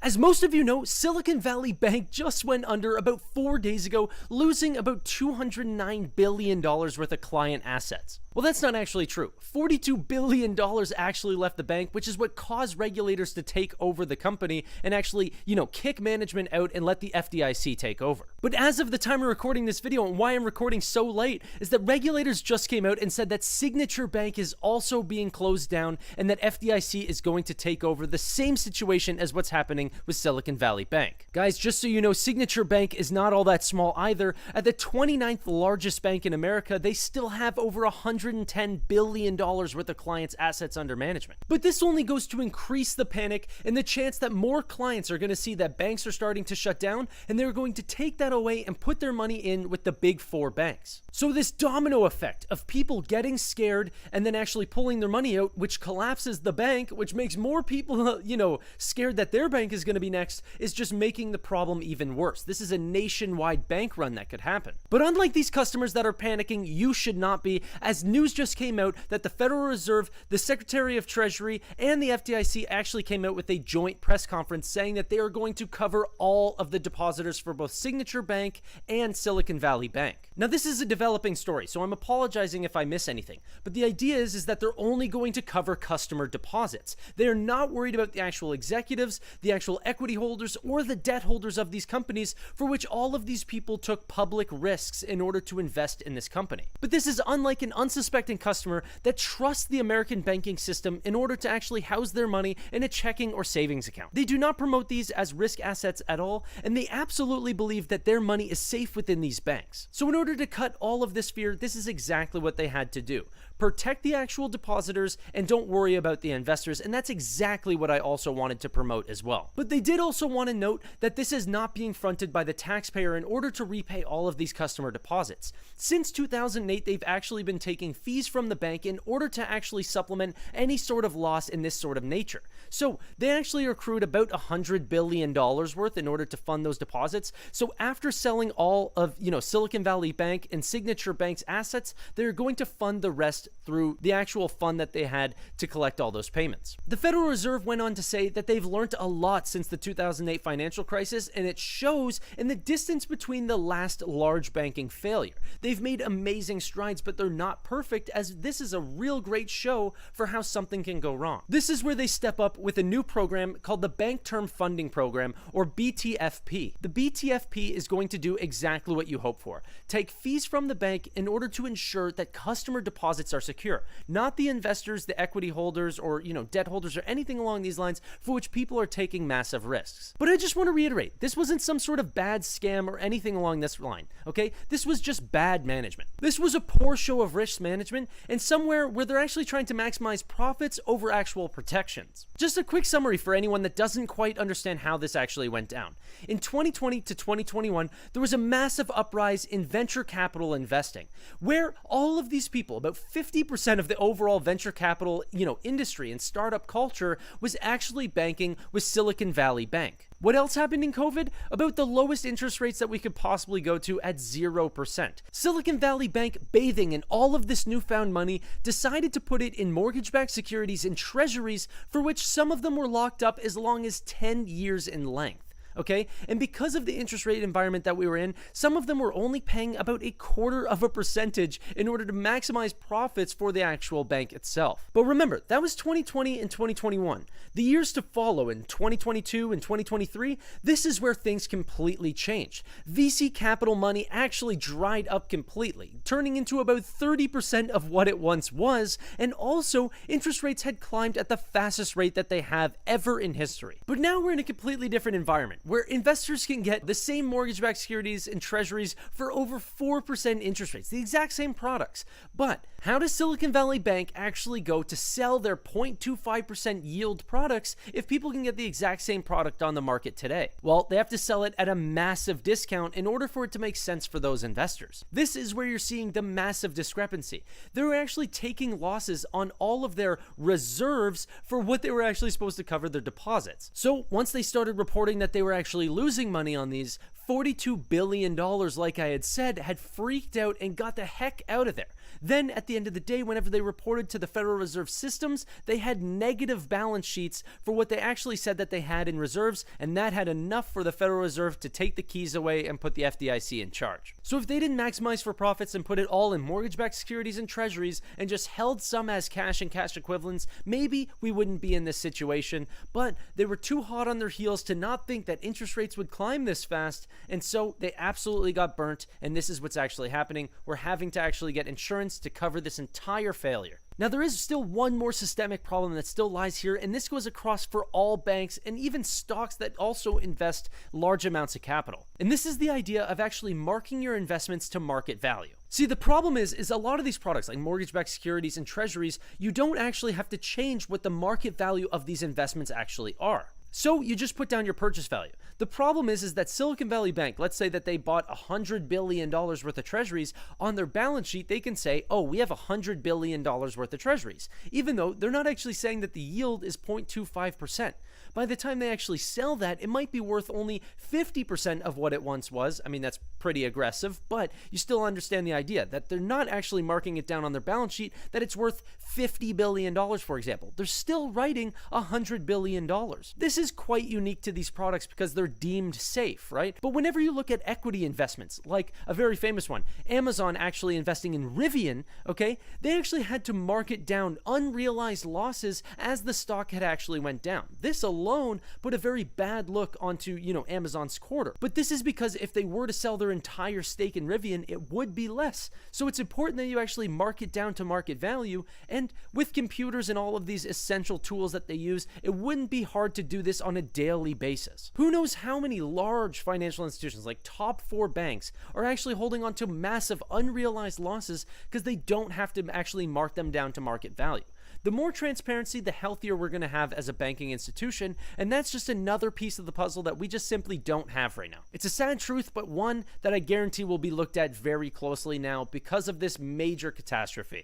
As most of you know, Silicon Valley Bank just went under about 4 days ago, losing about $209 billion worth of client assets. Well, that's not actually true. $42 billion actually left the bank, which is what caused regulators to take over the company and actually, kick management out and let the FDIC take over. But as of the time of recording this video, and why I'm recording so late, is that regulators just came out and said that Signature Bank is also being closed down and that FDIC is going to take over the same situation as what's happening with Silicon Valley Bank. Guys, just so you know, Signature Bank is not all that small either. At the 29th largest bank in America, they still have over $110 billion worth of clients' assets under management. But this only goes to increase the panic and the chance that more clients are going to see that banks are starting to shut down, and they're going to take that away and put their money in with the big four banks. So this domino effect of people getting scared and then actually pulling their money out, which collapses the bank, which makes more people, scared that their bank is going to be next, is just making the problem even worse. This is a nationwide bank run that could happen. But unlike these customers that are panicking, you should not be, as news just came out that the Federal Reserve, the Secretary of Treasury, and the FDIC actually came out with a joint press conference saying that they are going to cover all of the depositors for both Signature Bank and Silicon Valley Bank. Now, this is a developing story, so I'm apologizing if I miss anything, but the idea is that they're only going to cover customer deposits. They're not worried about the actual executives, the actual equity holders, or the debt holders of these companies, for which all of these people took public risks in order to invest in this company. But this is unlike an unsuspecting customer that trusts the American banking system in order to actually house their money in a checking or savings account. They do not promote these as risk assets at all, and they absolutely believe that their money is safe within these banks. So in order to cut all of this fear, this is exactly what they had to do. Protect the actual depositors and don't worry about the investors, and that's exactly what I also wanted to promote as well. But they did also want to note that this is not being fronted by the taxpayer in order to repay all of these customer deposits. Since 2008, they've actually been taking fees from the bank in order to actually supplement any sort of loss in this sort of nature. So they actually accrued about $100 billion worth in order to fund those deposits. So after selling all of, Silicon Valley Bank and Signature Bank's assets, they're going to fund the rest through the actual fund that they had to collect all those payments. The Federal Reserve went on to say that they've learned a lot since the 2008 financial crisis, and it shows in the distance between the last large banking failure. They've made amazing strides, but they're not perfect, as this is a real great show for how something can go wrong. This is where they step up with a new program called the Bank Term Funding Program, or BTFP. The BTFP is going to do exactly what you hope for. Take fees from the bank in order to ensure that customer deposits are secure, not the investors, the equity holders, or debt holders, or anything along these lines for which people are taking massive risks. But I just want to reiterate, this wasn't some sort of bad scam or anything along this line, okay? This was just bad management. This was a poor show of risk management, and somewhere where they're actually trying to maximize profits over actual protections. Just a quick summary for anyone that doesn't quite understand how this actually went down. In 2020 to 2021, there was a massive uprise in venture capital investing, where all of these people, about 50% of the overall venture capital, industry and startup culture, was actually banking with Silicon Valley Bank. What else happened in COVID? About the lowest interest rates that we could possibly go to at 0%. Silicon Valley Bank, bathing in all of this newfound money, decided to put it in mortgage-backed securities and treasuries, for which some of them were locked up as long as 10 years in length. Okay, and because of the interest rate environment that we were in, some of them were only paying about 0.25% in order to maximize profits for the actual bank itself. But remember, that was 2020 and 2021. The years to follow in 2022 and 2023, this is where things completely changed. VC capital money actually dried up completely, turning into about 30% of what it once was, and also interest rates had climbed at the fastest rate that they have ever in history. But now we're in a completely different environment, where investors can get the same mortgage-backed securities and treasuries for over 4% interest rates, the exact same products. But how does Silicon Valley Bank actually go to sell their 0.25% yield products if people can get the exact same product on the market today? Well, they have to sell it at a massive discount in order for it to make sense for those investors. This is where you're seeing the massive discrepancy. They were actually taking losses on all of their reserves for what they were actually supposed to cover their deposits. So once they started reporting that they were actually losing money on these, $42 billion, like I had said, had freaked out and got the heck out of there. Then, at the end of the day, whenever they reported to the Federal Reserve systems, they had negative balance sheets for what they actually said that they had in reserves, and that had enough for the Federal Reserve to take the keys away and put the FDIC in charge. So if they didn't maximize for profits and put it all in mortgage-backed securities and treasuries and just held some as cash and cash equivalents, maybe we wouldn't be in this situation, but they were too hot on their heels to not think that interest rates would climb this fast, and so they absolutely got burnt, and this is what's actually happening. We're having to actually get insurance to cover this entire failure. Now, there is still one more systemic problem that still lies here, and this goes across for all banks and even stocks that also invest large amounts of capital. And this is the idea of actually marking your investments to market value. See, the problem is a lot of these products like mortgage-backed securities and treasuries, you don't actually have to change what the market value of these investments actually are. So you just put down your purchase value. The problem is that Silicon Valley Bank, let's say that they bought $100 billion worth of treasuries, on their balance sheet they can say, oh, we have $100 billion worth of treasuries, even though they're not actually saying that the yield is 0.25%. By the time they actually sell that, it might be worth only 50% of what it once was. I mean, that's pretty aggressive, but you still understand the idea that they're not actually marking it down on their balance sheet that it's worth $50 billion, for example. They're still writing $100 billion. This is quite unique to these products because they're deemed safe, right? But whenever you look at equity investments, like a very famous one, Amazon actually investing in Rivian, okay, they actually had to mark it down unrealized losses as the stock had actually went down. This alone put a very bad look onto, Amazon's quarter. But this is because if they were to sell their entire stake in Rivian, it would be less. So it's important that you actually mark it down to market value. And with computers and all of these essential tools that they use, it wouldn't be hard to do this on a daily basis. Who knows how many large financial institutions, like top 4 banks, are actually holding on to massive unrealized losses because they don't have to actually mark them down to market value. The more transparency, the healthier we're going to have as a banking institution, and that's just another piece of the puzzle that we just simply don't have right now. It's a sad truth, but one that I guarantee will be looked at very closely now because of this major catastrophe.